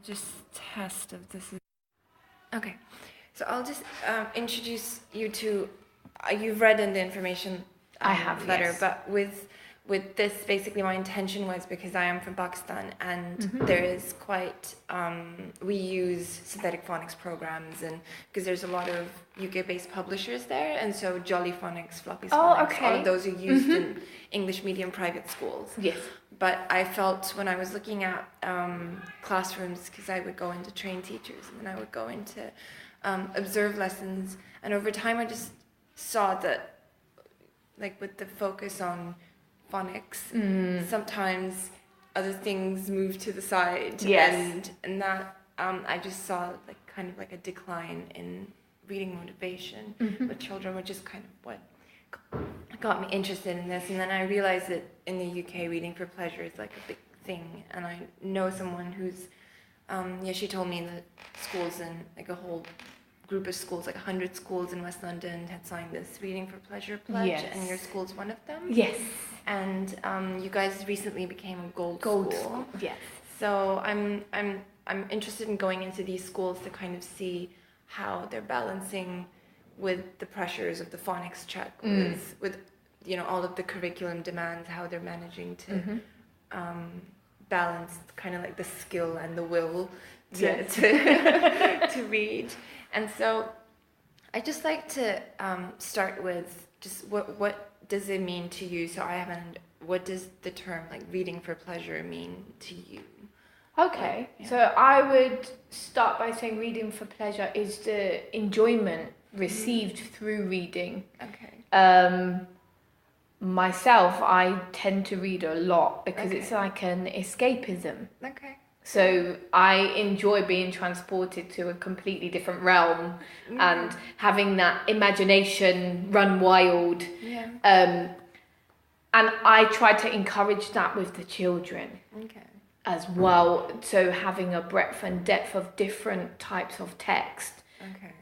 Just test if this is okay. So I'll just introduce you to. You've read in the information I have, letter, yes. but with this, basically, my intention was because I am from Pakistan, and there is quite. We use synthetic phonics programs, and because there's a lot of UK-based publishers there, and so Jolly Phonics, Floppy Phonics, okay. all of those are used in English medium private schools. Yes. But I felt when I was looking at classrooms, because I would go into train teachers and then I would go into observe lessons, and over time I just saw that, like with the focus on phonics, sometimes other things move to the side, Yes. and that I just saw like kind of like a decline in reading motivation with children, which is kind of what got me interested in this. And then I realized that in the UK, reading for pleasure is like a big thing, and I know someone who's she told me that schools in like a whole group of schools, like 100 schools in West London, had signed this reading for pleasure pledge. Yes. And your school's one of them. Yes. And you guys recently became a gold school. Yes. So I'm interested in going into these schools to kind of see how they're balancing with the pressures of the phonics check, with all of the curriculum demands, how they're managing to balance kind of like the skill and the will to read. And so I just like to start with just what does it mean to you? So what does the term like reading for pleasure mean to you? Okay, so I would start by saying reading for pleasure is the enjoyment received through reading. Okay. Myself, I tend to read a lot because it's like an escapism. Okay. So I enjoy being transported to a completely different realm and having that imagination run wild. Yeah. And I try to encourage that with the children. Okay. As well, so having a breadth and depth of different types of text,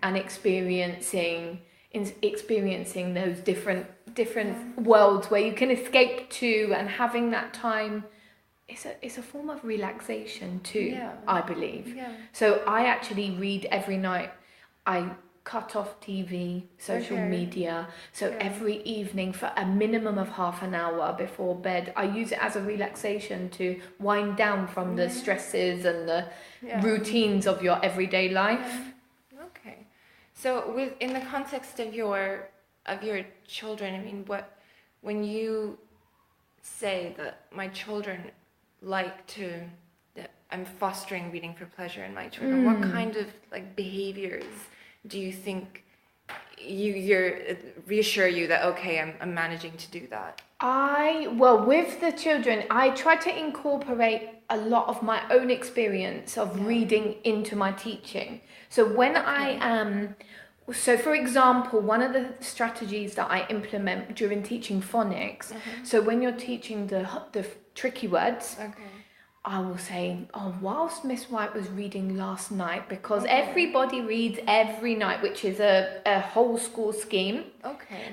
and experiencing those different worlds where you can escape to, and having that time is a form of relaxation too. I believe. Yeah. So I actually read every night. I cut off TV, social media. So every evening for a minimum of half an hour before bed, I use it as a relaxation to wind down from the stresses and the routines of your everyday life. Okay. So in the context of your children, I mean, when you say that my children that I'm fostering reading for pleasure in my children, what kind of like behaviors do you think you're reassure you that I'm managing to do that? With the children, I try to incorporate a lot of my own experience of reading into my teaching. So when so for example, one of the strategies that I implement during teaching phonics, so when you're teaching the tricky words, I will say, whilst Miss White was reading last night, because everybody reads every night, which is a whole school scheme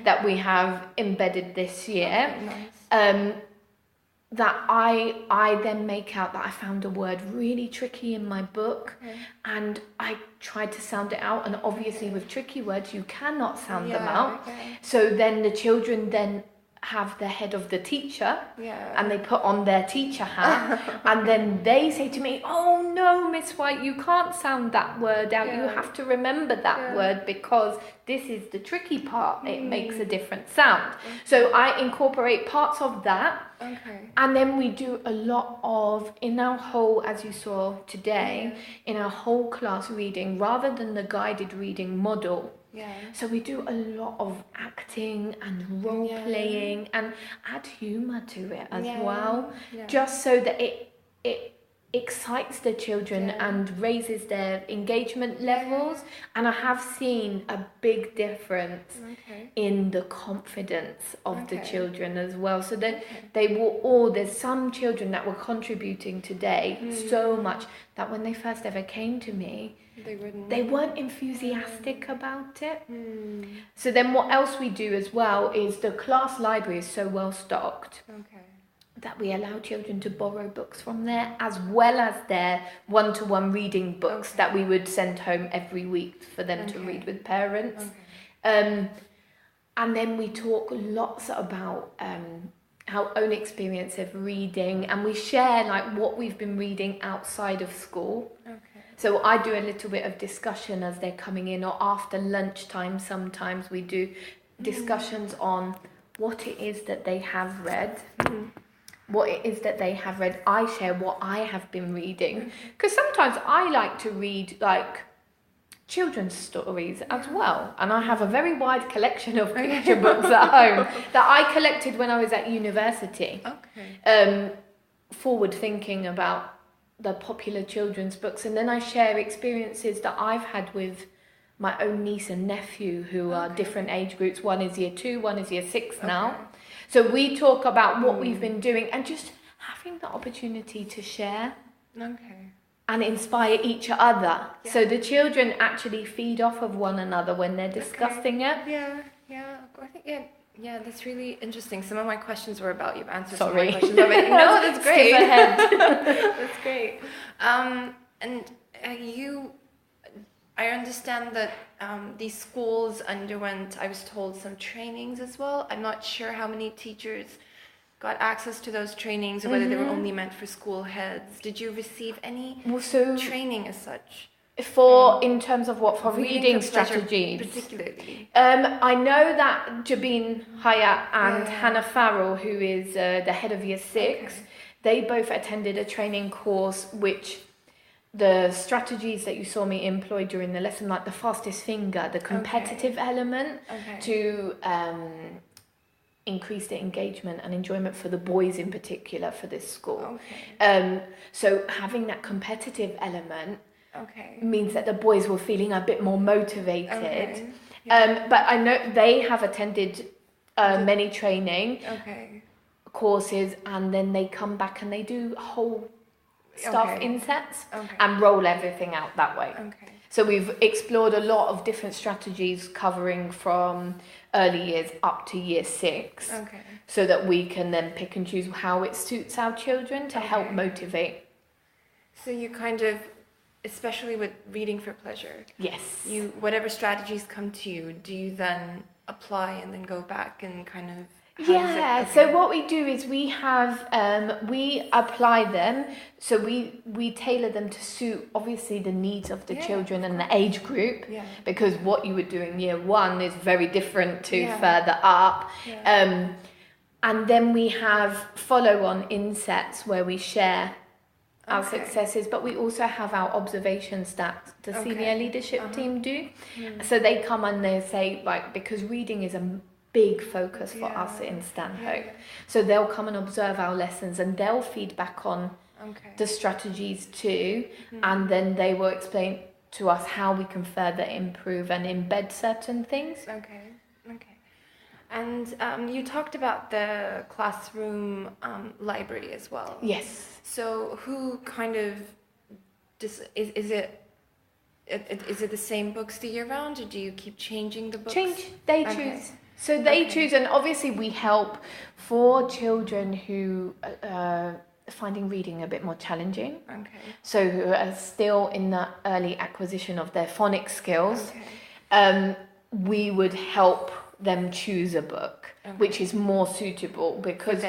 that we have embedded this year, that I then make out that I found a word really tricky in my book, and I tried to sound it out, and obviously with tricky words you cannot sound them out. So then the children then have the head of the teacher and they put on their teacher hat and then they say to me, "Oh no, Miss White, you can't sound that word out. You have to remember that word because this is the tricky part. It makes a different sound." So I incorporate parts of that. And then we do a lot of, in our whole, as you saw today, in our whole class reading, rather than the guided reading model. So we do a lot of acting and role playing and add humour to it as well, just so that it excites the children and raises their engagement levels. And I have seen a big difference in the confidence of the children as well. So that they will there's some children that were contributing today so much that when they first ever came to me, they weren't enthusiastic about it. So then what else we do as well is the class library is so well stocked that we allow children to borrow books from there, as well as their one-to-one reading books that we would send home every week for them to read with parents. And then we talk lots about our own experience of reading, and we share like what we've been reading outside of school. So I do a little bit of discussion as they're coming in, or after lunchtime sometimes we do discussions on what it is that they have read. What it is that they have read. I share what I have been reading, because sometimes I like to read like children's stories as well, and I have a very wide collection of picture books at home that I collected when I was at university. Forward thinking about the popular children's books, and then I share experiences that I've had with my own niece and nephew who are different age groups. One is year 2, one is year 6 now. So we talk about what we've been doing, and just having the opportunity to share and inspire each other. So the children actually feed off of one another when they're discussing it. I think that's really interesting. Some of my questions were about, you've answered Sorry. some of my questions already. No, that's great. Skip ahead. That's great. I understand that these schools underwent, I was told, some trainings as well. I'm not sure how many teachers got access to those trainings, or whether they were only meant for school heads. Did you receive any training as such? In terms of what, for reading strategies? Particularly. I know that Jabin Hayat and Hannah Farrell, who is the head of year 6, they both attended a training course which the strategies that you saw me employ during the lesson, like the fastest finger, the competitive element, to increase the engagement and enjoyment for the boys in particular for this school. So having that competitive element means that the boys were feeling a bit more motivated. But I know they have attended many training courses, and then they come back and they do whole stuff in sets and roll everything out that way. So we've explored a lot of different strategies covering from early years up to year 6, so that we can then pick and choose how it suits our children to help motivate. So you kind of, especially with reading for pleasure, whatever strategies come to you, do you then apply and then go back and kind of... So what we do is we have we apply them, so we tailor them to suit obviously the needs of the children and the age group, because what you would do in year 1 is very different to further up. And then we have follow-on insets where we share our successes, but we also have our observations that the senior leadership team do. So they come and they say, like, because reading is a big focus for us in Stanhope. So they'll come and observe our lessons, and they'll feed back on the strategies too, and then they will explain to us how we can further improve and embed certain things. And you talked about the classroom library as well. Yes. So who kind of, is it the same books the year round, or do you keep changing the books? They choose. So they choose, and obviously we help for children who are finding reading a bit more challenging. So who are still in the early acquisition of their phonics skills. We would help them choose a book which is more suitable because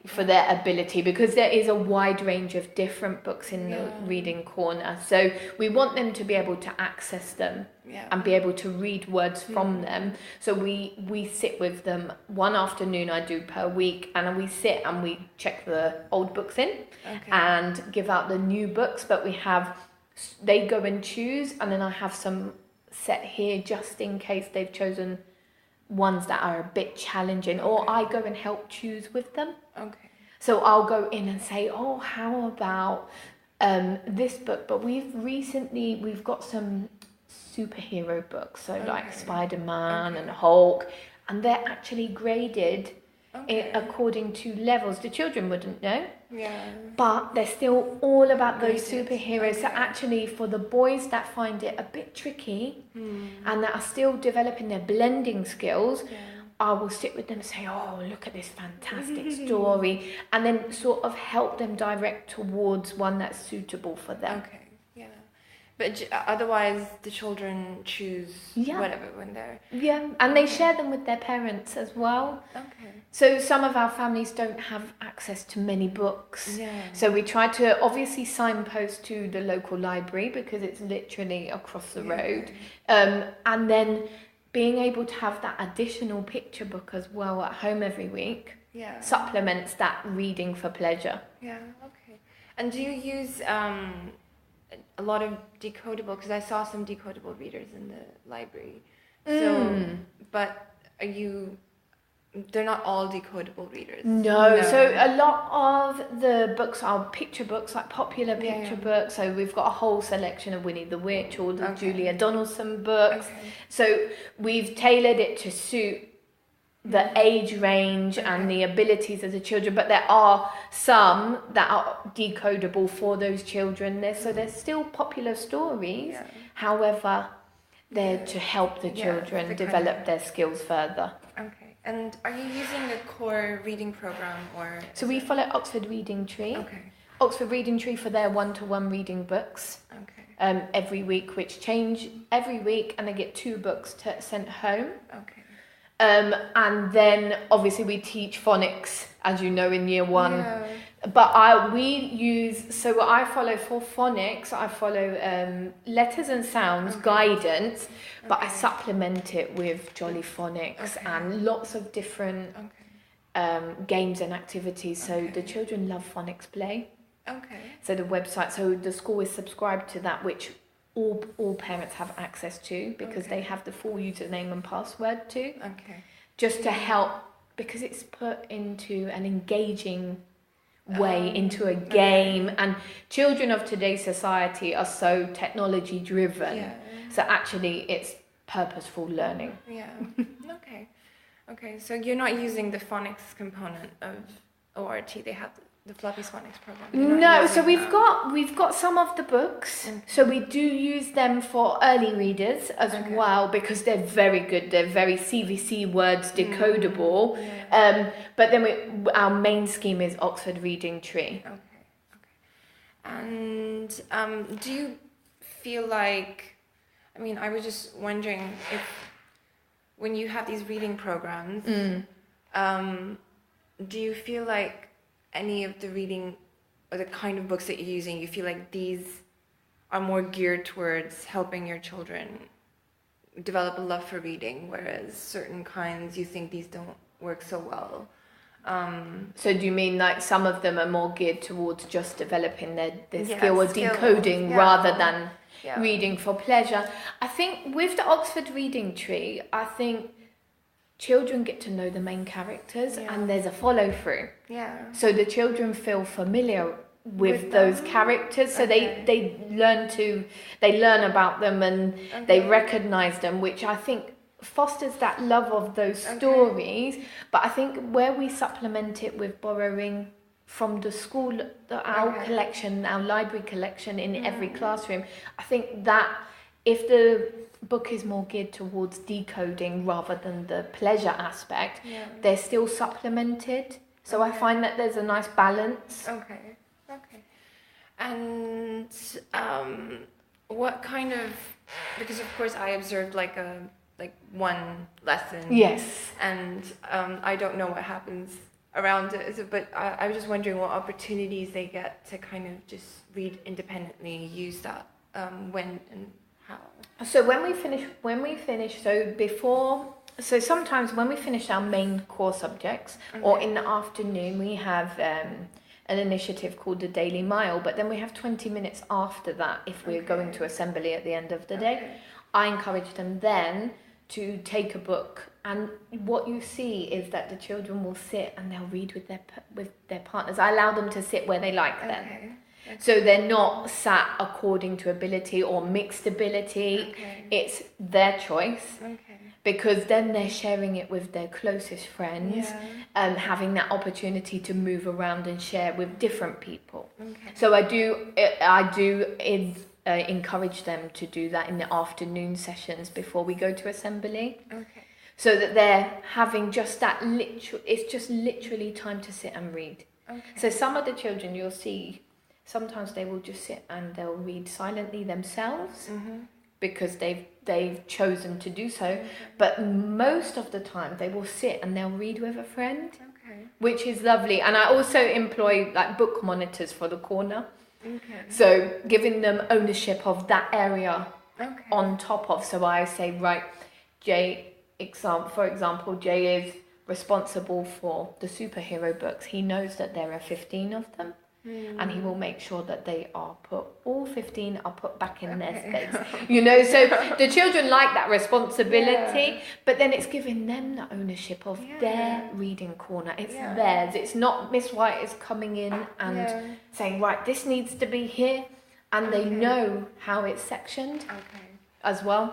for their ability, because there is a wide range of different books in the reading corner. So we want them to be able to access them and be able to read words from them. So we sit with them one afternoon, I do per week, and we sit and we check the old books in and give out the new books, but they go and choose, and then I have some set here just in case they've chosen ones that are a bit challenging, or I go and help choose with them. So I'll go in and say, oh, how about this book? But we've got some superhero books, so like Spider-Man and Hulk, and they're actually graded according to levels. The children wouldn't know, but they're still all about those superheroes. So actually for the boys that find it a bit tricky and that are still developing their blending skills, I will sit with them and say, oh, look at this fantastic story, and then sort of help them direct towards one that's suitable for them. Okay, yeah. But otherwise, the children choose whatever when they're... Yeah, and they share them with their parents as well. Okay. So some of our families don't have access to many books. Yeah. So we try to obviously signpost to the local library because it's literally across the road. And then being able to have that additional picture book as well at home every week supplements that reading for pleasure. Yeah, okay. And do you use a lot of decodable, because I saw some decodable readers in the library. So, but they're not all decodable readers. No, so a lot of the books are picture books, like popular picture books. So we've got a whole selection of Winnie the Witch, all the Julia Donaldson books. So we've tailored it to suit the age range and the abilities of the children, but there are some that are decodable for those children. So they're still popular stories, however, they're to help the children develop their skills further. Okay, and are you using a core reading program or? So we follow Oxford Reading Tree. Okay. Oxford Reading Tree for their one-to-one reading books. Okay. Every week, which change every week, and they get 2 books sent home. Okay. And then obviously we teach phonics, as you know, in year 1. But I follow for phonics, I follow letters and sounds guidance, but I supplement it with Jolly Phonics and lots of different games and activities. So the children love Phonics Play. Okay. So the website, so the school is subscribed to that, which all parents have access to because they have the full username and password too. Okay. Just to help, because it's put into an engaging way, into a game, and children of today's society are so technology driven. Yeah. So actually it's purposeful learning. Yeah. Okay. So you're not using the phonics component of ORT. They have the Fluffy Phonics program. No, so we've got some of the books. So we do use them for early readers as well because they're very good. They're very CVC words decodable. But then our main scheme is Oxford Reading Tree. Okay. And do you feel like, I mean, I was just wondering if when you have these reading programs, do you feel like any of the reading or the kind of books that you're using, you feel like these are more geared towards helping your children develop a love for reading, whereas certain kinds you think these don't work so well? So do you mean like some of them are more geared towards just developing their skill of decoding rather than reading for pleasure? I think with the Oxford Reading Tree, I think children get to know the main characters and there's a follow through. Yeah. So the children feel familiar with those characters. So they learn about them and they recognize them, which I think fosters that love of those stories. But I think where we supplement it with borrowing from the school, our collection, our library collection in every classroom, I think that if the book is more geared towards decoding rather than the pleasure aspect, they're still supplemented. So I find that there's a nice balance. Okay. And what kind of, because of course I observed like one lesson. Yes. And I don't know what happens around it, but I was just wondering what opportunities they get to kind of just read independently, use that when and how. So when we finish, so sometimes when we finish our main core subjects, or in the afternoon, we have an initiative called the Daily Mile, but then we have 20 minutes after that if we're going to assembly at the end of the day. I encourage them then to take a book, and what you see is that the children will sit and they'll read with their partners. I allow them to sit where they like them. So they're not sat according to ability or mixed ability. It's their choice. Because then they're sharing it with their closest friends, having that opportunity to move around and share with different people. So I do encourage them to do that in the afternoon sessions before we go to assembly. so that they're having just that it's just literally time to sit and read. Okay. So some of the children you'll see, sometimes they will just sit and they'll read silently themselves because they've chosen to do so. Okay. But most of the time they will sit and they'll read with a friend, Okay. which is lovely. And I also employ like book monitors for the corner. Okay. So giving them ownership of that area Okay. on top of. So I say, right, for example, Jay is responsible for the superhero books. He knows that there are 15 of them. And he will make sure that all 15 are put back in their space. So the children like that responsibility, but then it's giving them the ownership of their reading corner. It's theirs. It's not Miss White is coming in and saying, right, this needs to be here, and they know how it's sectioned as well.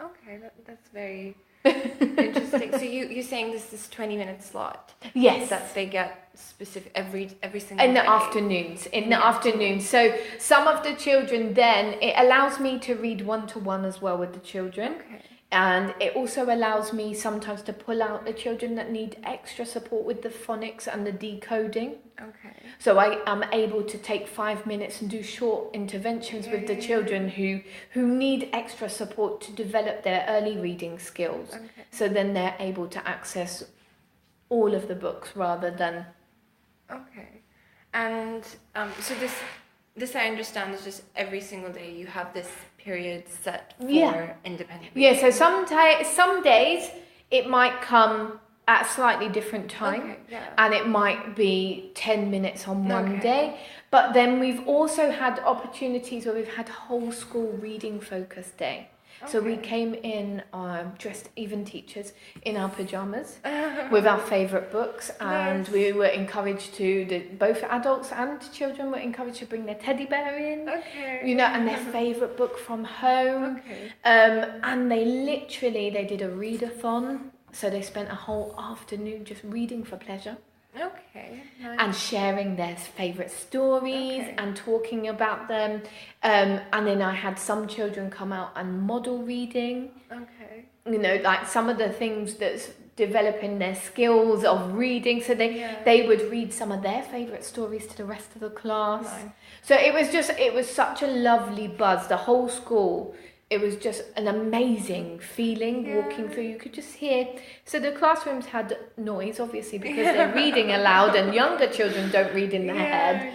Okay, that's very interesting. So you're saying this is 20-minute slot? Yes. That they get specific every single in the day? afternoons. In the afternoon. So some of the children then, it allows me to read one-to-one as well with the children. Okay. And it also allows me sometimes to pull out the children that need extra support with the phonics and the decoding. Okay. So I am able to take 5 minutes and do short interventions with the children who need extra support to develop their early reading skills. Okay. So then they're able to access all of the books rather than... Okay. And so this I understand is just every single day you have this period set for independent reading. Yeah, so some days it might come at a slightly different time, and it might be 10 minutes on one day. But then we've also had opportunities where we've had whole school reading focus day. So we came in dressed, even teachers, in our pajamas with our favourite books, and we were encouraged both adults and children were encouraged to bring their teddy bear in, and their favourite book from home. And they did a readathon, so they spent a whole afternoon just reading for pleasure. Okay. Nice. And sharing their favourite stories and talking about them. And then I had some children come out and model reading. Okay. Like some of the things that's developing their skills of reading. So they would read some of their favourite stories to the rest of the class. Nice. So it was such a lovely buzz. The whole school, it was just an amazing feeling walking through. You could just hear. So the classrooms had noise, obviously, because they're reading aloud, and younger children don't read in their head.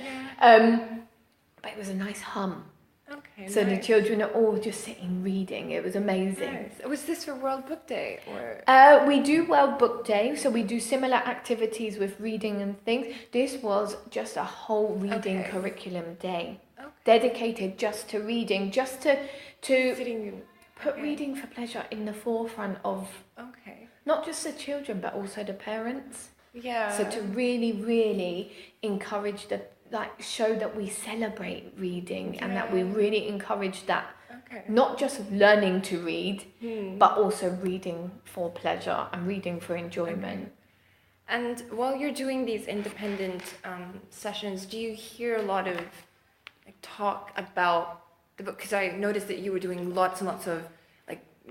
But it was a nice hum. Okay. So the children are all just sitting reading. It was amazing. Nice. Was this for World Book Day or? We do World Book Day, so we do similar activities with reading and things. This was just a whole reading curriculum day. Dedicated just to reading, just to put reading for pleasure in the forefront of not just the children but also the parents. Yeah. So to really, really encourage show that we celebrate reading and that we really encourage that not just learning to read but also reading for pleasure and reading for enjoyment. And while you're doing these independent sessions, do you hear a lot of talk about the book? Because I noticed that you were doing lots and lots of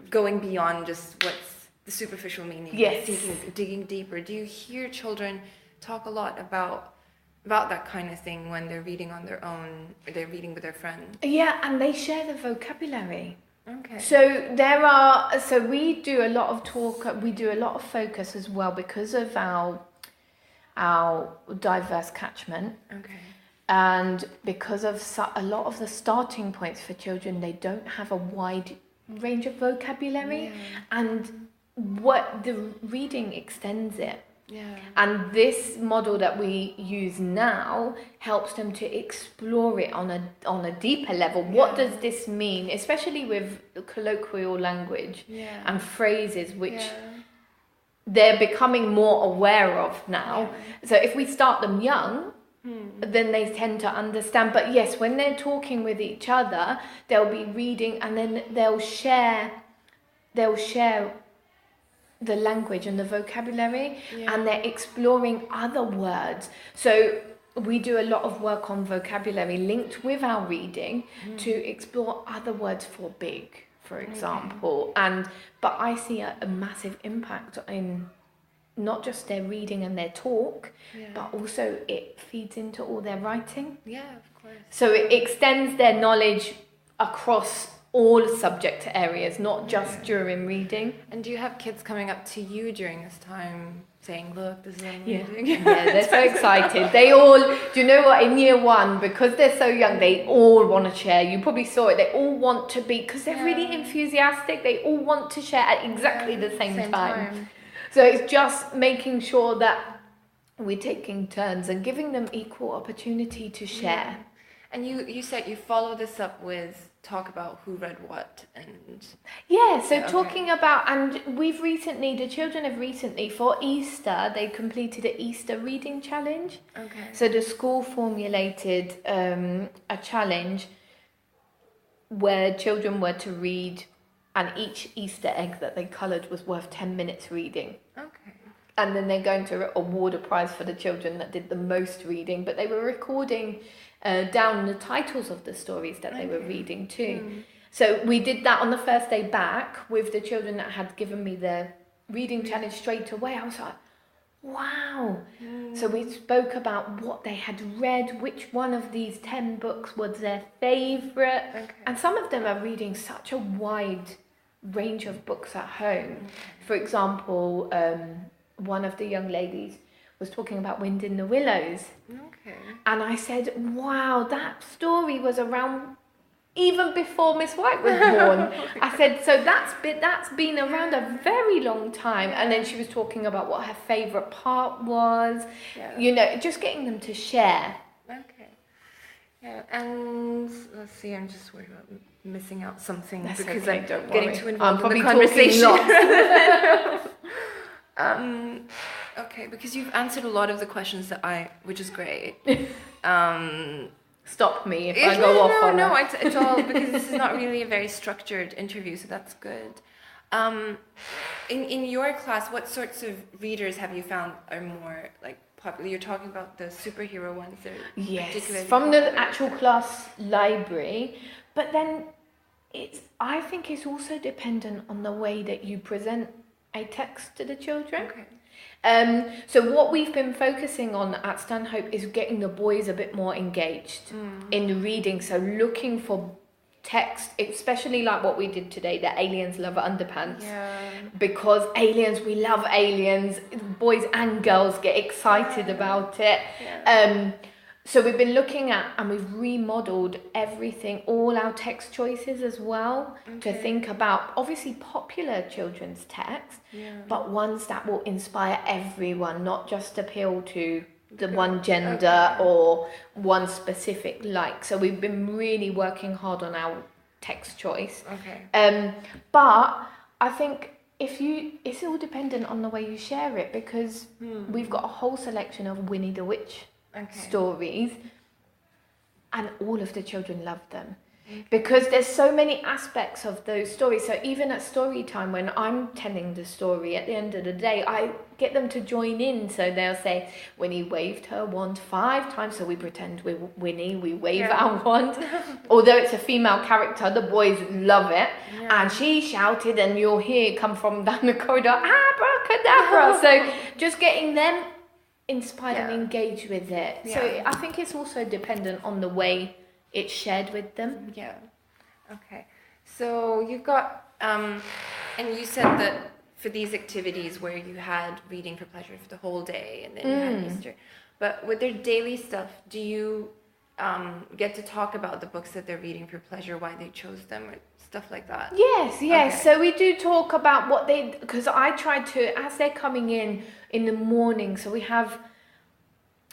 going beyond just what's the superficial meaning. Yes. Digging deeper. Do you hear children talk a lot about that kind of thing when they're reading on their own or they're reading with their friends? Yeah, and they share the vocabulary. Okay. So we do a lot of talk, we do a lot of focus as well because of our diverse catchment. Okay. And because of a lot of the starting points for children, they don't have a wide range of vocabulary, and what the reading extends it. Yeah. And this model that we use now helps them to explore it on a deeper level. Yeah. What does this mean, especially with colloquial language and phrases which they're becoming more aware of now. Yeah. So if we start them young, then they tend to understand. But yes, when they're talking with each other, they'll be reading and then they'll share the language and the vocabulary, and they're exploring other words. So we do a lot of work on vocabulary linked with our reading to explore other words for big, for example. But I see a massive impact in not just their reading and their talk, but also it feeds into all their writing. Yeah, of course. So it extends their knowledge across all subject areas, not just during reading. And do you have kids coming up to you during this time saying, look, this is what I'm Yeah, reading? yeah, they're so excited. They all, do you know what, in year one, because they're so young, they all want to share. You probably saw it. They all want to be, because they're really enthusiastic, they all want to share at exactly the same time. So it's just making sure that we're taking turns and giving them equal opportunity to share. And you said you follow this up with talk about who read what and... Yeah, so talking about, and the children have recently, for Easter, they completed an Easter reading challenge. Okay. So the school formulated a challenge where children were to read, and each Easter egg that they coloured was worth 10 minutes reading. Okay. And then they're going to award a prize for the children that did the most reading, but they were recording down the titles of the stories that they were reading too. So we did that on the first day back with the children that had given me the reading challenge straight away. I was like, wow. So we spoke about what they had read, which one of these 10 books was their favourite. And some of them are reading such a wide range of books at home. For example, one of the young ladies was talking about Wind in the Willows. Okay. And I said, wow, that story was around even before Miss White was born. I said, so that's been around a very long time. And then she was talking about what her favourite part was. You know, just getting them to share. Okay. Yeah, and let's see, I'm just worried about missing out something. That's because okay, I'm don't getting worry. too involved I'm in the probably conversation. talking Okay, because you've answered a lot of the questions that which is great. Stop me if I go off on that. It's all because this is not really a very structured interview, so that's good. In your class, what sorts of readers have you found are more like popular? You're talking about the superhero ones. Yes, from the actual class library, but then I think it's also dependent on the way that you present a text to the children. Okay. So what we've been focusing on at Stanhope is getting the boys a bit more engaged in the reading. So looking for text, especially like what we did today, that aliens love underpants. Yeah. Because we love aliens. Boys and girls get excited about it. Yeah. So we've been looking at, and we've remodeled everything, all our text choices as well, to think about obviously popular children's text, but ones that will inspire everyone, not just appeal to the one gender or one specific like. So we've been really working hard on our text choice. Okay. But I think it's all dependent on the way you share it, because we've got a whole selection of Winnie the Witch stories, and all of the children love them because there's so many aspects of those stories. So even at story time, when I'm telling the story, at the end of the day, I get them to join in. So they'll say, Winnie waved her wand 5 times, so we pretend we're Winnie, we wave our wand. Although it's a female character, the boys love it. And she shouted, and you'll hear it come from down the corridor, abracadabra. So just getting them inspired and engaged with it. So I think it's also dependent on the way it's shared with them. Yeah. Okay. So you've got, and you said that for these activities where you had reading for pleasure for the whole day, and then you had Easter, but with their daily stuff, do you get to talk about the books that they're reading for pleasure, why they chose them, or stuff like that? Yes. Okay. So we do talk about what because I try to, as they're coming in the morning, so we have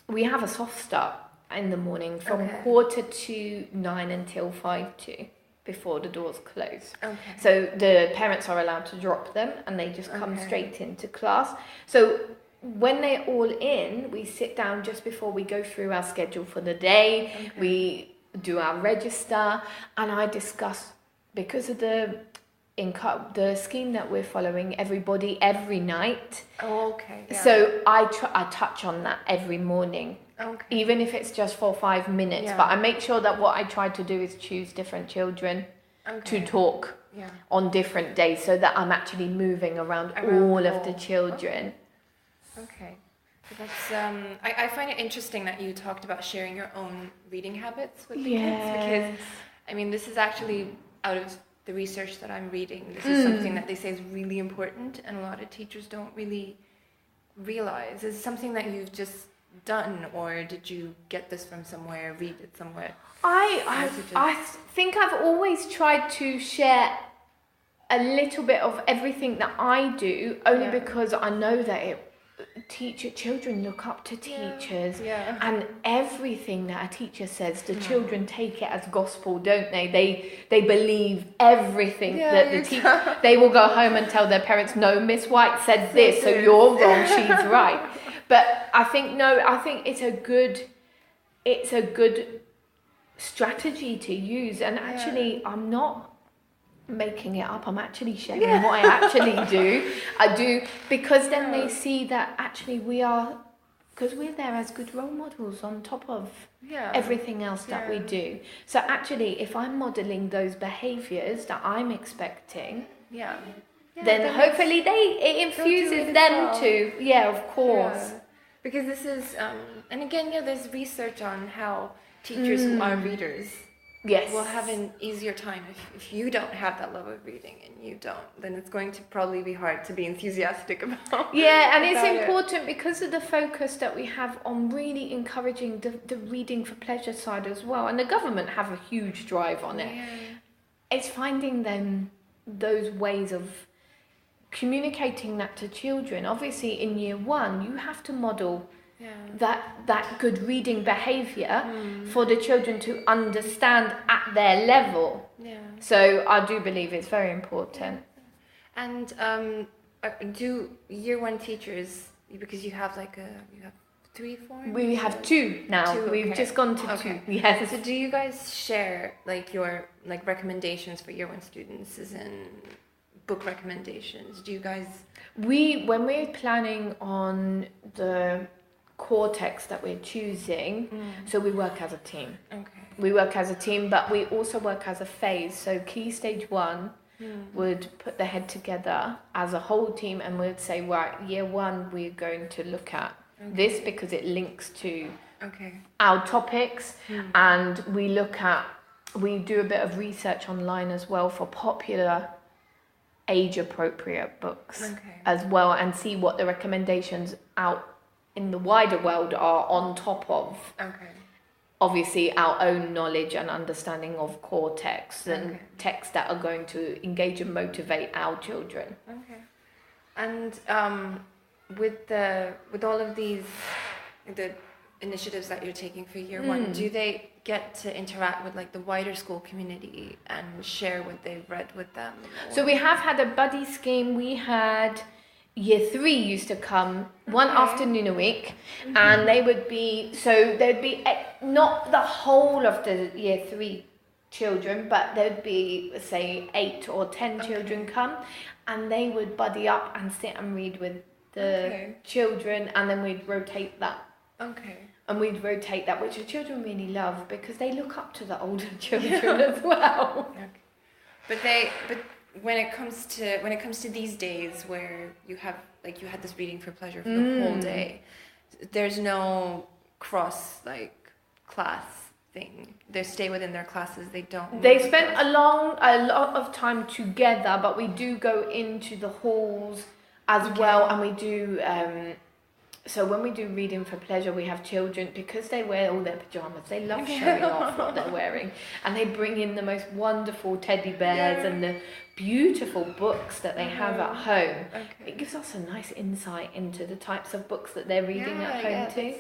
a soft start in the morning from 8:45 until 5:45 before the doors close. Okay. So the parents are allowed to drop them, and they just come straight into class. So when they're all in, we sit down just before we go through our schedule for the day. We do our register, and I discuss, because of the scheme that we're following, everybody every night. So I touch on that every morning. Even if it's just for 5 minutes, but I make sure that what I try to do is choose different children to talk on different days, so that I'm actually moving around all of the children. Okay. That's I find it interesting that you talked about sharing your own reading habits with the kids, because I mean, this is actually out of the research that I'm reading. This is something that they say is really important, and a lot of teachers don't really realize. Is it something that you've just done, or did you get this from somewhere, read it somewhere? I think I've always tried to share a little bit of everything that I do, only because I know that children look up to teachers, and everything that a teacher says, the children take it as gospel, don't they? They believe everything that the teacher. They will go home and tell their parents, "No, Miss White said this, so you're wrong. She's right." But I think it's a good strategy to use, and actually, I'm not making it up. I'm actually sharing what I actually do. I do, because then they see that actually because we're there as good role models on top of everything else that we do. So actually, if I'm modeling those behaviors that I'm expecting, then hopefully it infuses them too. Yeah, of course. Because this is, and again, there's research on how teachers who are readers will have an easier time. If you don't have that love of reading and you don't, then it's going to probably be hard to be enthusiastic about. Yeah, and it's important because of the focus that we have on really encouraging the reading for pleasure side as well. And the government have a huge drive on it. Yeah. It's finding those ways of communicating that to children. Obviously, in year 1, you have to model that good reading behaviour for the children to understand at their level. Yeah. So I do believe it's very important. And do year 1 teachers, because you have you have 3 forms? We have 2 now. 2, We've just gone to 2. Yes. So do you guys share your recommendations for year 1 students, as in book recommendations? Do you guys? When we're planning on the core text that we're choosing, so we work as a team. Okay. We work as a team, but we also work as a phase. So Key Stage 1 would put their head together as a whole team, and we'd say, right, year 1 we're going to look at this because it links to our topics, and we do a bit of research online as well for popular age appropriate books as well, and see what the recommendations out in the wider world are on top of obviously our own knowledge and understanding of core texts and texts that are going to engage and motivate our children. And with all of the initiatives that you're taking for year 1, do they get to interact with the wider school community and share what they've read with them? So we have had a buddy scheme. We had year 3 used to come one afternoon a week, and there'd be not the whole of the year 3 children, but there'd be, say, 8 or 10 children come, and they would buddy up and sit and read with the children, and then we'd rotate that. And we'd rotate that, which the children really love, because they look up to the older children as well. But when it comes to these days where you have you had this reading for pleasure for the whole day, there's no cross class thing. They stay within their classes. They spend a lot of time together, but we do go into the halls as well, and we do. So when we do reading for pleasure, we have children, because they wear all their pajamas, they love showing off what they're wearing, and they bring in the most wonderful teddy bears and the beautiful books that they have at home. It gives us a nice insight into the types of books that they're reading at home too.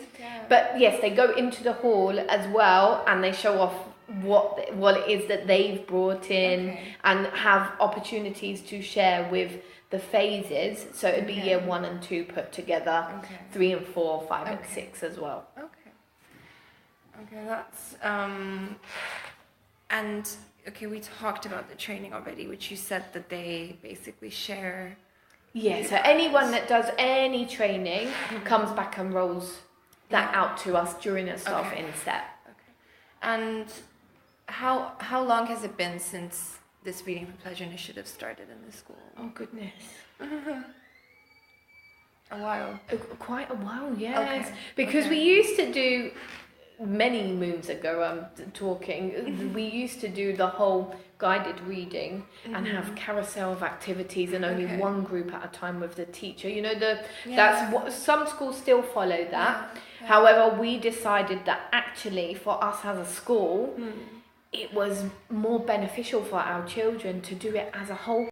But yes, they go into the hall as well, and they show off what it is that they've brought in, and have opportunities to share with the phases. So it'd be year 1 and 2 put together, 3 and 4, 5 and 6 as well. That's and we talked about the training already, which you said that they basically share. So anyone that does any training comes back and rolls that out to us during a staff inset. And how long has it been since this Reading for Pleasure initiative started in the school. Oh, goodness. A while. Quite a while, yes. Okay. Because Okay. we used to do, many moons ago, talking, we used to do the whole guided reading and have carousel of activities and only Okay. one group at a time with the teacher. You know, that's Yeah. what some schools still follow that. Yeah. However, we decided that actually for us as a school, it was more beneficial for our children to do it as a whole